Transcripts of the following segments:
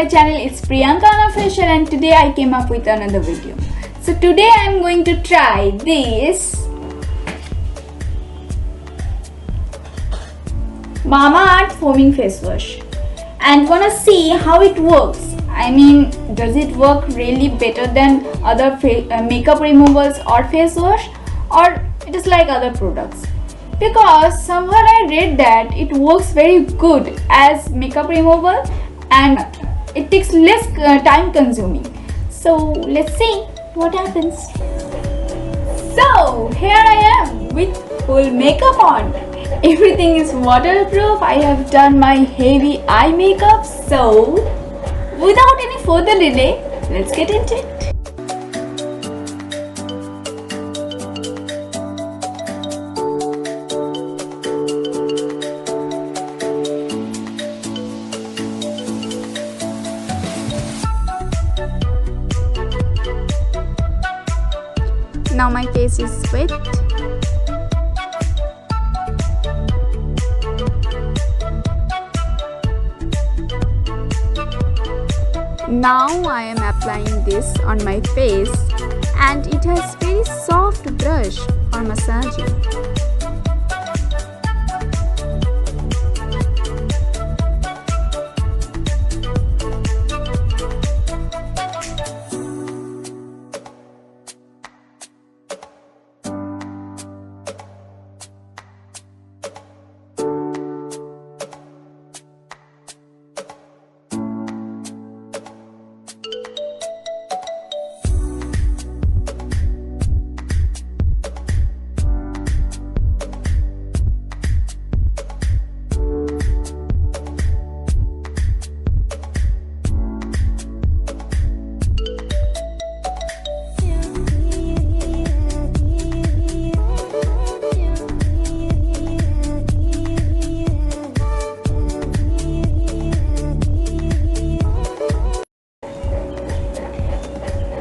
my channel. It's Priyanka Unofficial and today I came up with another video. So today I am going to try this Mamaearth Foaming Face Wash and wanna see how it works. I mean, does it work really better than other makeup removals or face wash, or it is like other products? Because somewhere I read that it works very good as makeup removal and it takes less time consuming. So let's see what happens. So here I am with full makeup on. Everything is waterproof. I have done my heavy eye makeup. So without any further delay, let's get into it. Now my face is wet. Now I am applying this on my face and it has very soft brush for massaging.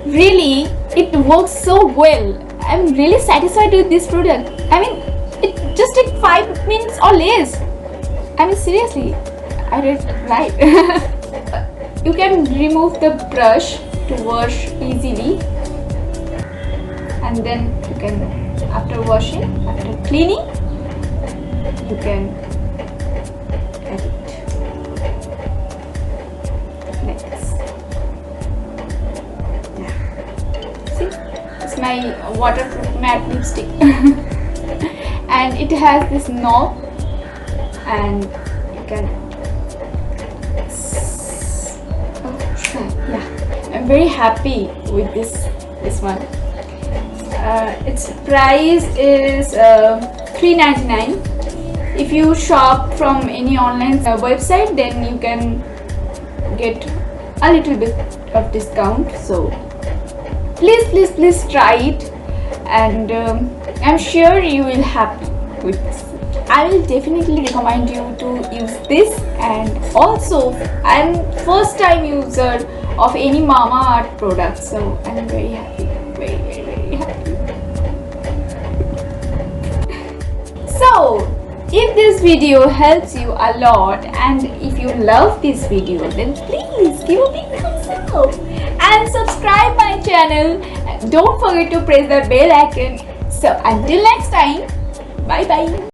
Really, it works so well. I'm really satisfied with this product. I mean, it just takes 5 minutes or less. I mean, seriously, I read right. You can remove the brush to wash easily, and then you can, after washing, after cleaning, you can add it like this. It's my waterproof matte lipstick and it has this knob and you can I'm very happy with this one. Its price is $3.99. If you shop from any online website, then you can get a little bit of discount. So please try it, and I'm sure you will happy with this. I will definitely recommend you to use this, and also I'm first time user of any Mamaearth product, so I'm very happy, very happy. So if this video helps you a lot and if you love this video, then please give a big thumbs up and subscribe my channel. Don't forget to press the bell icon. So until next time, bye bye.